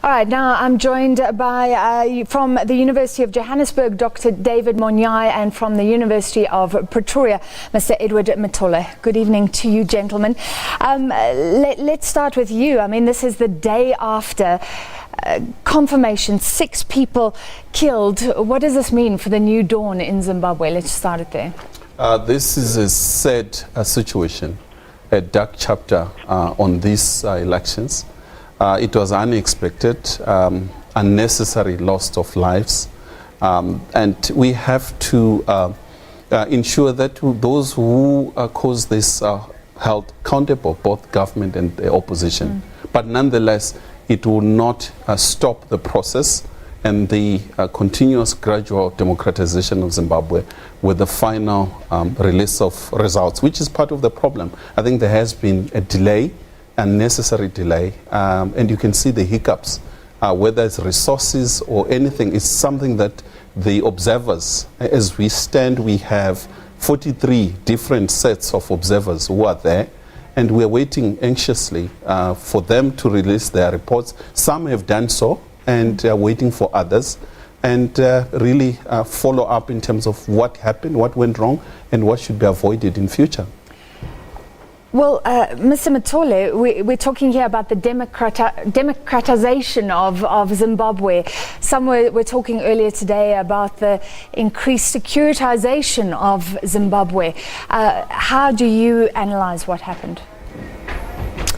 All right, now I'm joined by, from the University of Johannesburg, Dr. David Monyai, and from the University of Pretoria, Mr. Edward Mitole. Good evening to you, gentlemen. Let's start with you. I mean, this is the day after confirmation, 6 people killed. What does this mean for the new dawn in Zimbabwe? Let's start it there. This is a sad situation, a dark chapter on these elections. It was unexpected, unnecessary loss of lives, and we have to ensure that those who caused this are held accountable, both government and the opposition. But nonetheless, it will not stop the process and the continuous gradual democratization of Zimbabwe with the final release of results, which is part of the problem. I think there has been a delay, unnecessary delay, and you can see the hiccups, whether it's resources or anything. It's something that the observers, as we stand, we have 43 different sets of observers who are there, and we're waiting anxiously for them to release their reports. Some have done so, and are waiting for others, and really follow up in terms of what happened, what went wrong, and what should be avoided in future. Well, Mr. Mitole, we're talking here about the democratization of Zimbabwe. Some were talking earlier today about the increased securitization of Zimbabwe. How do you analyze what happened?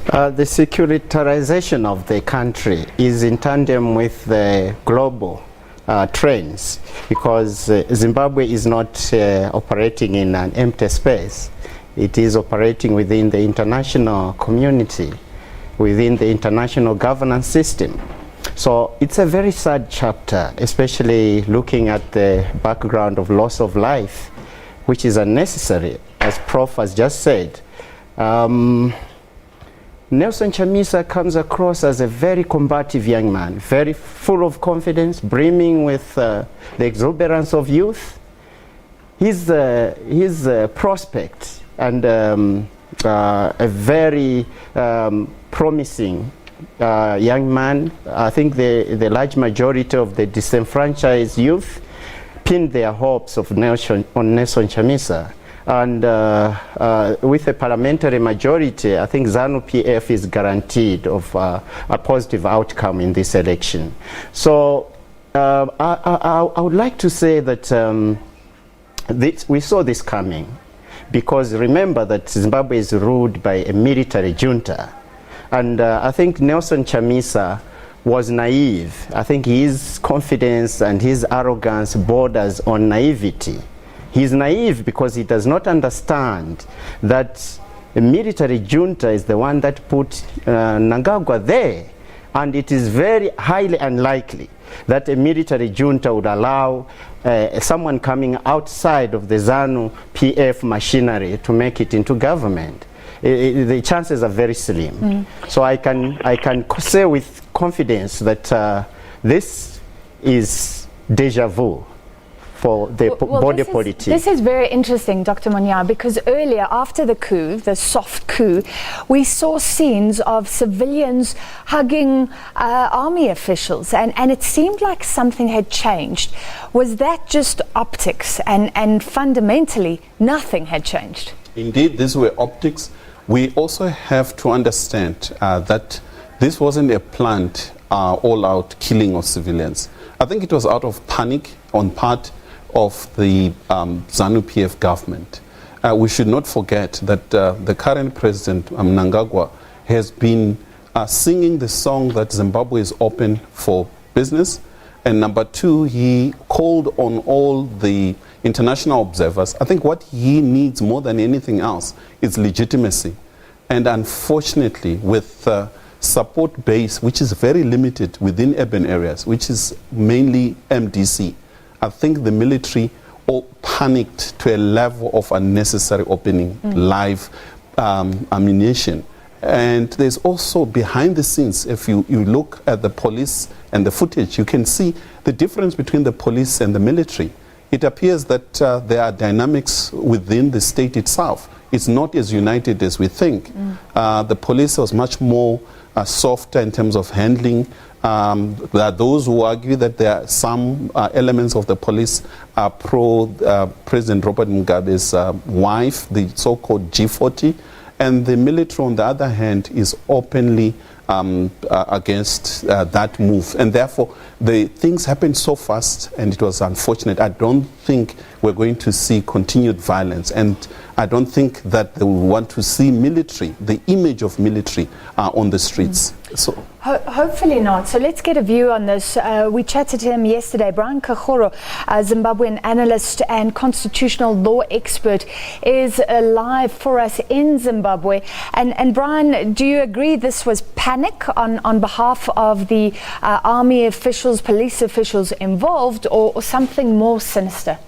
The securitization of the country is in tandem with the global trends, because Zimbabwe is not operating in an empty space. It is operating within the international community, within the international governance system. So it's a very sad chapter, especially looking at the background of loss of life, which is unnecessary, as Prof has just said. Nelson Chamisa comes across as a very combative young man, very full of confidence, brimming with the exuberance of youth. He's a prospect and a very promising young man. I think the large majority of the disenfranchised youth pinned their hopes on Nelson Chamisa. And with a parliamentary majority, I think ZANU-PF is guaranteed of a positive outcome in this election. So I would like to say that we saw this coming, because remember that Zimbabwe is ruled by a military junta. And I think Nelson Chamisa was naive. I think his confidence and his arrogance borders on naivety. He's naive because he does not understand that the military junta is the one that put Mnangagwa there. And it is very highly unlikely that a military junta would allow someone coming outside of the ZANU-PF machinery to make it into government. The chances are very slim. So I can say with confidence that this is déjà vu for the body politic. This is very interesting, Dr. Monyai, because earlier, after the coup, the soft coup, we saw scenes of civilians hugging army officials, and it seemed like something had changed. Was that just optics, and fundamentally nothing had changed? Indeed, these were optics. We also have to understand that this wasn't a planned all-out killing of civilians. I think it was out of panic on part of the ZANU-PF government. We should not forget that the current president, Mnangagwa, has been singing the song that Zimbabwe is open for business. And number 2, he called on all the international observers. I think what he needs more than anything else is legitimacy. And unfortunately, with support base, which is very limited within urban areas, which is mainly MDC, I think the military all panicked to a level of unnecessary opening live ammunition. And there's also behind the scenes, if you look at the police and the footage, you can see the difference between the police and the military. It appears that there are dynamics within the state itself. It's not as united as we think. The police was much more softer in terms of handling. There are those who argue that there are some elements of the police are pro-President Robert Mugabe's wife, the so-called G40, and the military, on the other hand, is openly against that move. And therefore, the things happened so fast, and it was unfortunate. I don't think we're going to see continued violence, and I don't think that they will want to see military, the image of military on the streets. So hopefully not. So let's get a view on this. We chatted to him yesterday. Brian Kagoro, a Zimbabwean analyst and constitutional law expert, is live for us in Zimbabwe. And Brian, do you agree this was panic on behalf of the army officials, police officials involved, or something more sinister?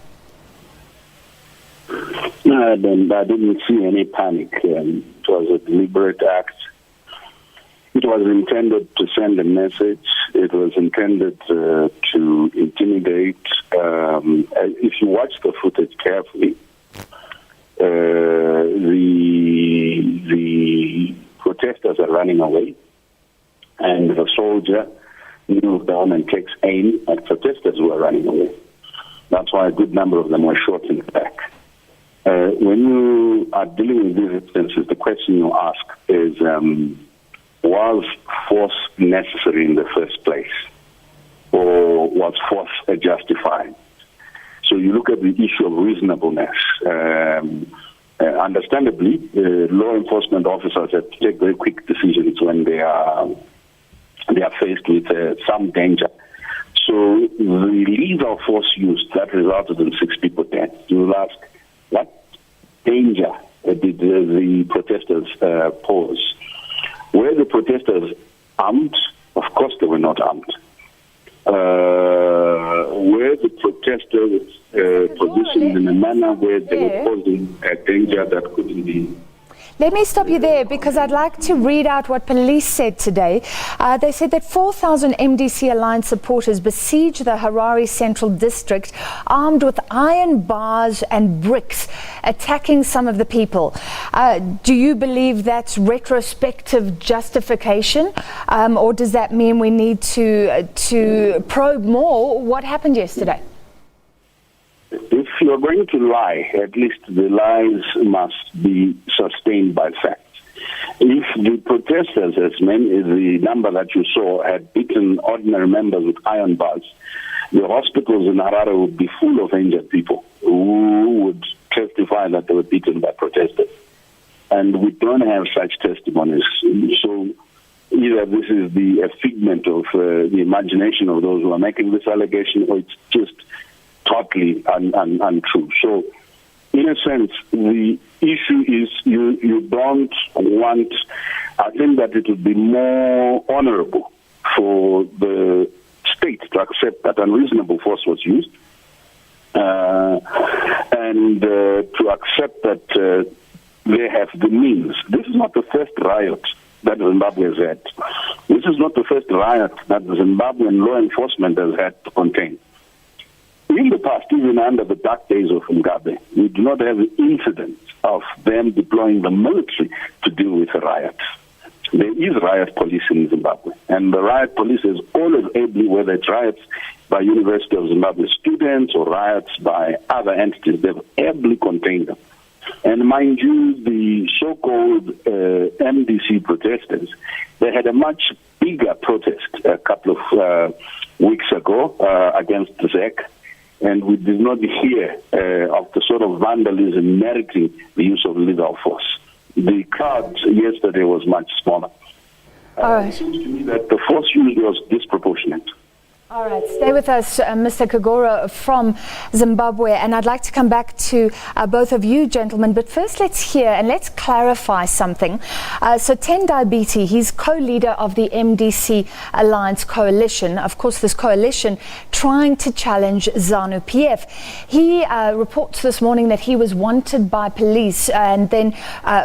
No, I didn't see any panic. It was a deliberate act. It was intended to send a message. It was intended to intimidate. If you watch the footage carefully, the protesters are running away, and the soldier kneels down and takes aim at protesters who are running away. That's why a good number of them were shot in the back. When you are dealing with these instances, the question you ask is, was force necessary in the first place, or was force justified? So you look at the issue of reasonableness. Understandably, law enforcement officers have to take very quick decisions when they are faced with some danger. So the lethal force used that resulted in 6 people dead. You will ask, what danger did the protesters pose? Were the protesters armed? Of course they were not armed. Were the protesters positioned in a manner where they were posing a danger that couldn't be? Let me stop you there, because I'd like to read out what police said today. They said that 4,000 MDC Alliance supporters besieged the Harare Central District armed with iron bars and bricks, attacking some of the people. Do you believe that's retrospective justification, or does that mean we need to probe more what happened yesterday? If you're going to lie, at least the lies must be sustained by facts. If the protesters, as many, the number that you saw, had beaten ordinary members with iron bars, the hospitals in Harare would be full of injured people who would testify that they were beaten by protesters. And we don't have such testimonies. So either this is a figment of the imagination of those who are making this allegation, or it's just totally untrue. So, in a sense, the issue is you don't want. I think that it would be more honorable for the state to accept that unreasonable force was used, and to accept that they have the means. This is not the first riot that Zimbabwe has had. This is not the first riot that the Zimbabwean law enforcement has had to contain. In the past, even under the dark days of Mugabe, we do not have the incident of them deploying the military to deal with the riots. There is riot police in Zimbabwe, and the riot police is always ably, whether it's riots by University of Zimbabwe students or riots by other entities, they've ably contained them. And mind you, the so-called MDC protesters, they had a much bigger protest a couple of weeks ago against the ZEC. And we did not hear of the sort of vandalism meriting the use of lethal force. The crowd yesterday was much smaller. It seems to me that the force used was disproportionate. All right, stay with us, Mr. Kagoro from Zimbabwe, and I'd like to come back to both of you gentlemen, but first let's hear and let's clarify something. So Tendai Biti, he's co-leader of the MDC Alliance Coalition, of course this coalition trying to challenge ZANU-PF. He reports this morning that he was wanted by police, and then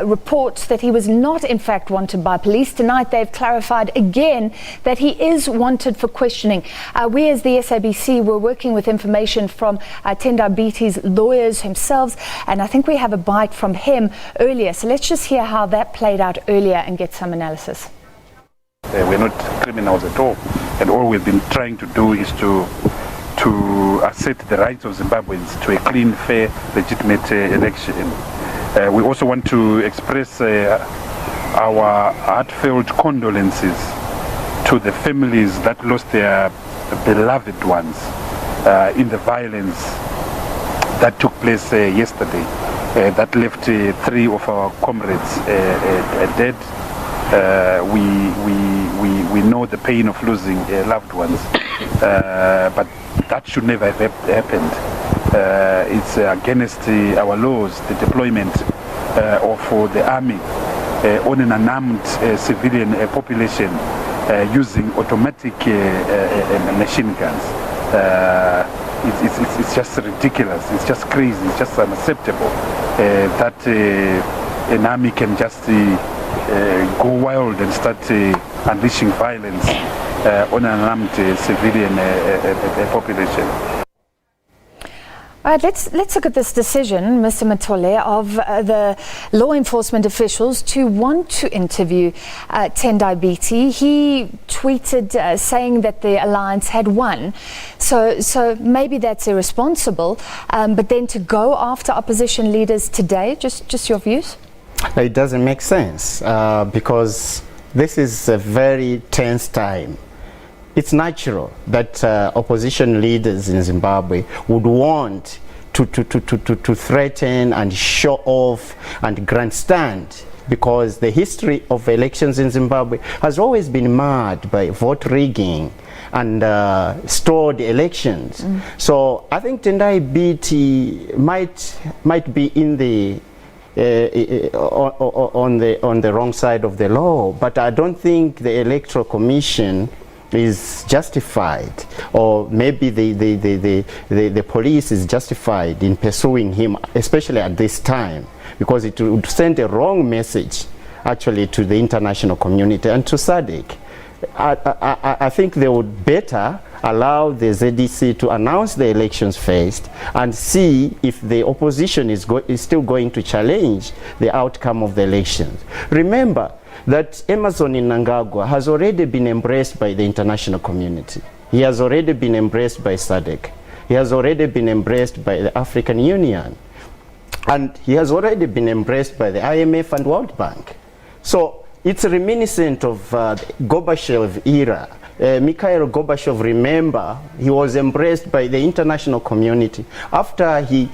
reports that he was not in fact wanted by police. Tonight they've clarified again that he is wanted for questioning. We as the SABC were working with information from Tendai Biti's lawyers himself, and I think we have a bite from him earlier. So let's just hear how that played out earlier and get some analysis. We're not criminals at all. And all we've been trying to do is to assert the rights of Zimbabweans to a clean, fair, legitimate election. We also want to express our heartfelt condolences to the families that lost their beloved ones in the violence that took place yesterday, that left 3 of our comrades dead. We know the pain of losing loved ones, but that should never have happened. It's against our laws, the deployment of the army on an unarmed civilian population using automatic machine guns. It's just ridiculous, it's just crazy, it's just unacceptable that an army can just go wild and start unleashing violence on an unarmed civilian population. All right, let's look at this decision, Mr. Mitole, of the law enforcement officials to want to interview Tendai Biti. He tweeted saying that the alliance had won. So maybe that's irresponsible. But then to go after opposition leaders today, just your views? It doesn't make sense because this is a very tense time. It's natural that opposition leaders in Zimbabwe would want to threaten and show off and grandstand, because the history of elections in Zimbabwe has always been marred by vote rigging and stored elections. So I think Tendai Biti might be in the on the wrong side of the law, but I don't think the Electoral Commission is justified, or maybe the police is justified in pursuing him, especially at this time, because it would send a wrong message actually to the international community and to SADC. I think they would better allow the ZDC to announce the elections first and see if the opposition is still going to challenge the outcome of the elections. Remember that Emmerson Mnangagwa has already been embraced by the international community. He has already been embraced by SADC. He has already been embraced by the African Union. And he has already been embraced by the IMF and World Bank. So it's reminiscent of Gorbachev era. Mikhail Gorbachev, remember, he was embraced by the international community after he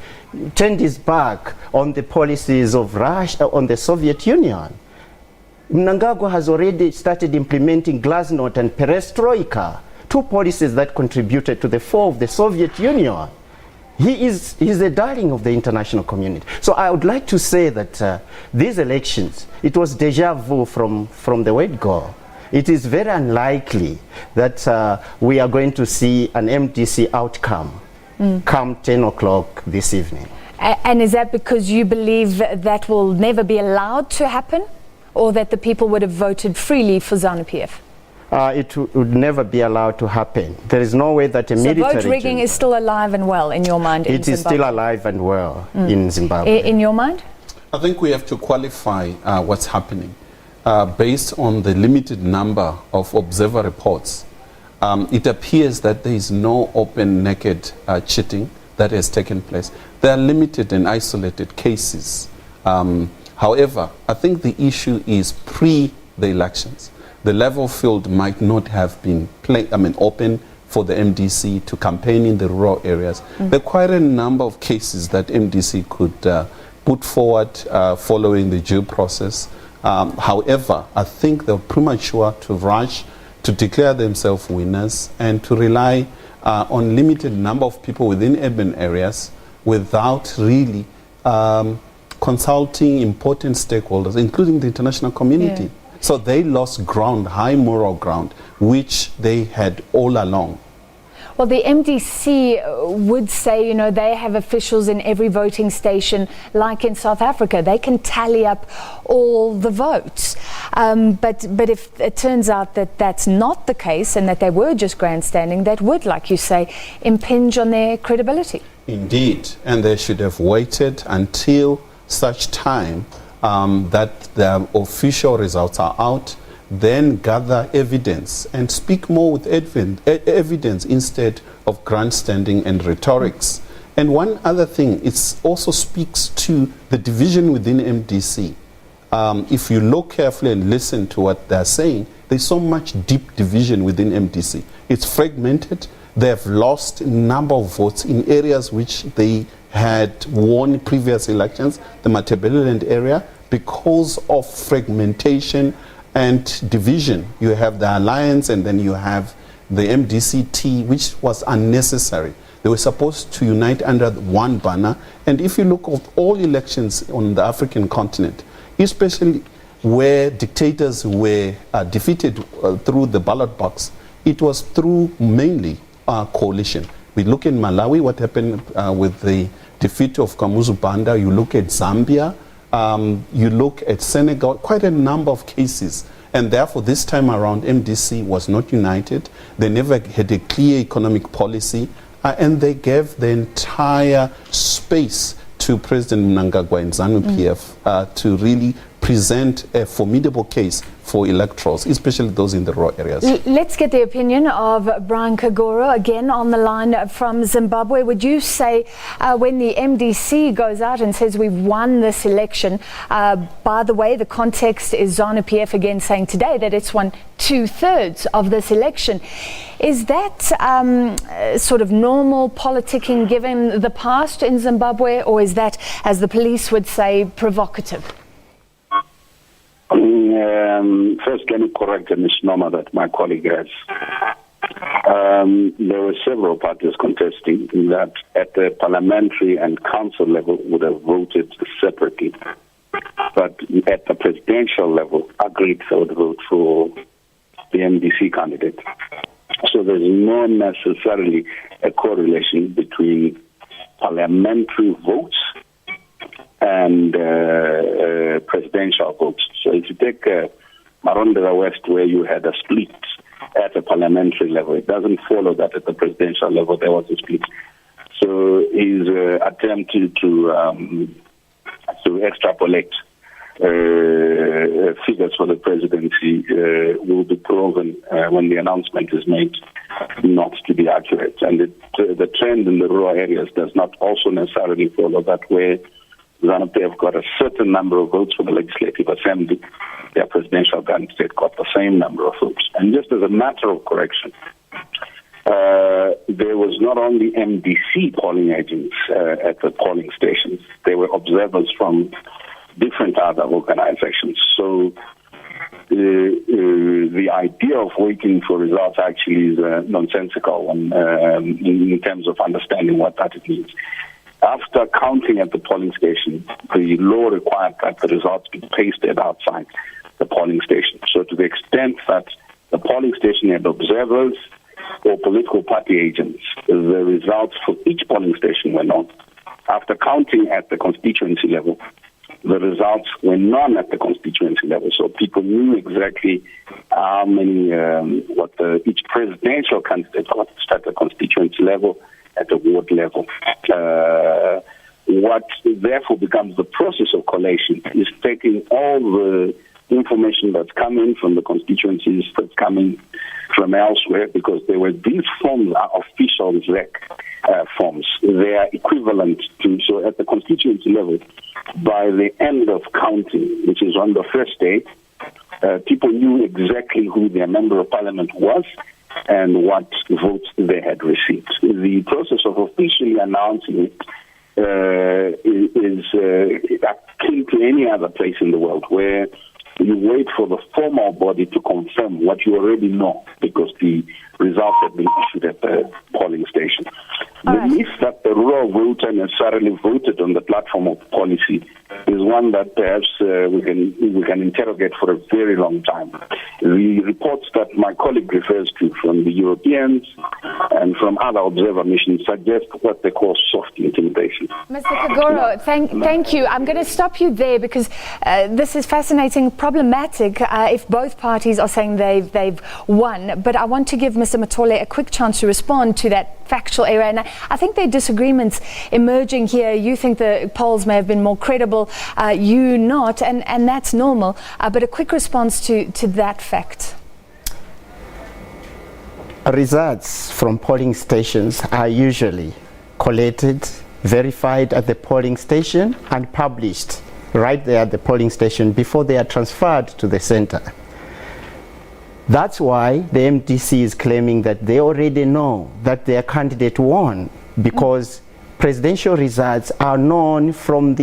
turned his back on the policies of Russia, on the Soviet Union. Mnangagwa has already started implementing Glasnost and Perestroika, 2 policies that contributed to the fall of the Soviet Union. He's a darling of the international community. So I would like to say that these elections, it was deja vu from the word go. It is very unlikely that we are going to see an MDC outcome come 10 o'clock this evening. And is that because you believe that will never be allowed to happen, or that the people would have voted freely for ZANU-PF? It would never be allowed to happen. There is no way that a military... So vote rigging is still alive and well in your mind in Zimbabwe? It is still alive and well in Zimbabwe. In your mind? I think we have to qualify what's happening. Based on the limited number of observer reports, it appears that there is no open, naked cheating that has taken place. There are limited and isolated cases. However, I think the issue is pre the elections. The level field might not have been open for the MDC to campaign in the rural areas. There are quite a number of cases that MDC could put forward following the due process. However, I think they're premature to rush to declare themselves winners and to rely on limited number of people within urban areas without really consulting important stakeholders, including the international community. Yeah. So they lost ground, high moral ground, which they had all along. Well, the MDC would say, you know, they have officials in every voting station, like in South Africa. They can tally up all the votes. But if it turns out that that's not the case and that they were just grandstanding, that would, like you say, impinge on their credibility. Indeed, and they should have waited until such time that the official results are out then gather evidence and speak more with evidence instead of grandstanding and rhetorics. And one other thing, it also speaks to the division within MDC. If you look carefully and listen to what they're saying, there's so much deep division within MDC. It's fragmented. They have lost a number of votes in areas which they had won previous elections, the Matabeleland area, because of fragmentation and division. You have the alliance and then you have the MDC-T, which was unnecessary. They were supposed to unite under one banner. And if you look at all elections on the African continent, especially where dictators were defeated through the ballot box, it was through mainly coalition. We look in Malawi, what happened with the defeat of Kamuzu Banda. You look at Zambia, you look at Senegal, quite a number of cases. And therefore, this time around, MDC was not united. They never had a clear economic policy. And they gave the entire space to President Mnangagwa and ZANU-PF to really present a formidable case for electorals, especially those in the rural areas. Let's get the opinion of Brian Kagoro, again on the line from Zimbabwe. Would you say when the MDC goes out and says we've won this election, by the way, the context is ZANU-PF again saying today that it's won 2/3 of this election. Is that sort of normal politicking given the past in Zimbabwe, or is that, as the police would say, provocative? First, let me correct a misnomer that my colleague has. There were several parties contesting that at the parliamentary and council level would have voted separately, but at the presidential level agreed they would vote for the MDC candidate. So there's not necessarily a correlation between parliamentary votes and presidential votes. So if you take Marondera West, where you had a split at a parliamentary level, it doesn't follow that at the presidential level there was a split. So his attempt to extrapolate figures for the presidency will be proven when the announcement is made not to be accurate. And the trend in the rural areas does not also necessarily follow that, where ZANU-PF got a certain number of votes for the Legislative Assembly, their presidential candidate got the same number of votes. And just as a matter of correction, there was not only MDC polling agents at the polling stations, there were observers from different other organizations. So the idea of waiting for results actually is nonsensical in terms of understanding what that means. After counting at the polling station, the law required that the results be pasted outside the polling station. So to the extent that the polling station had observers or political party agents, the results for each polling station were known. After counting at the constituency level, the results were known at the constituency level. So people knew exactly how many, each presidential candidate got at the constituency level, at the ward level. What therefore becomes the process of collation is taking all the information that's coming from the constituencies, that's coming from elsewhere, because these forms are official REC forms. They are equivalent to, so at the constituency level, by the end of counting, which is on the first day, people knew exactly who their member of parliament was and what votes they had received. The process of officially announcing it is akin to any other place in the world, where you wait for the formal body to confirm what you already know, because the results have been issued at the polling station. The myth that the rural voter necessarily voted on the platform of policy is one that perhaps we can interrogate for a very long time. The reports that my colleague refers to from the Europeans and from other observer missions suggest what they call soft intimidation. Mr. Kagoro, thank you. I'm going to stop you there, because this is fascinating, problematic if both parties are saying they've won. But I want to give Mr. Mitole a quick chance to respond to that factual area. And I think there are disagreements emerging here. You think the polls may have been more credible. comfortable, you not, and that's normal. But a quick response to that fact. Results from polling stations are usually collated, verified at the polling station, and published right there at the polling station before they are transferred to the center. That's why the MDC is claiming that they already know that their candidate won, because presidential results are known from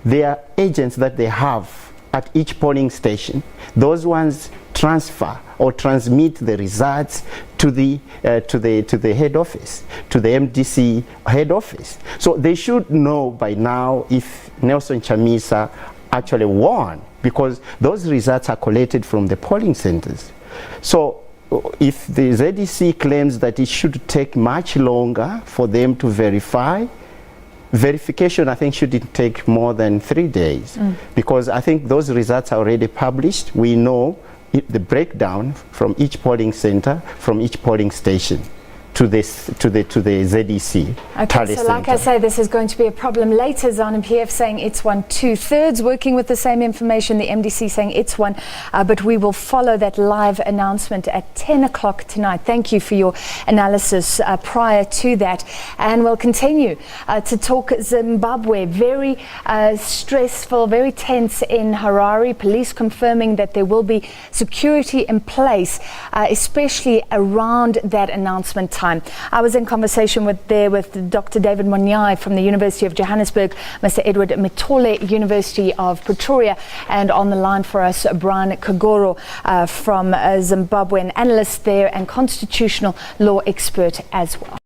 their agents that they have at each polling station. Those ones transfer or transmit the results to the head office, to the MDC head office. So they should know by now if Nelson Chamisa actually won, because those results are collated from the polling centers. So if the ZDC claims that it should take much longer for them to verify, verification I think shouldn't take more than 3 days, because I think those results are already published. We know the breakdown from each polling center, from each polling station to the ZDC. Okay, so like I say, this is going to be a problem later. ZANU-PF saying it's won 2/3, working with the same information, the MDC saying it's won, but we will follow that live announcement at 10 o'clock tonight. Thank you for your analysis prior to that. And we'll continue to talk Zimbabwe. Very stressful, very tense in Harare. Police confirming that there will be security in place, especially around that announcement time. I was in conversation with Dr. David Monyai from the University of Johannesburg, Mr. Edward Mitole, University of Pretoria, and on the line for us, Brian Kagoro from Zimbabwe, an analyst there and constitutional law expert as well.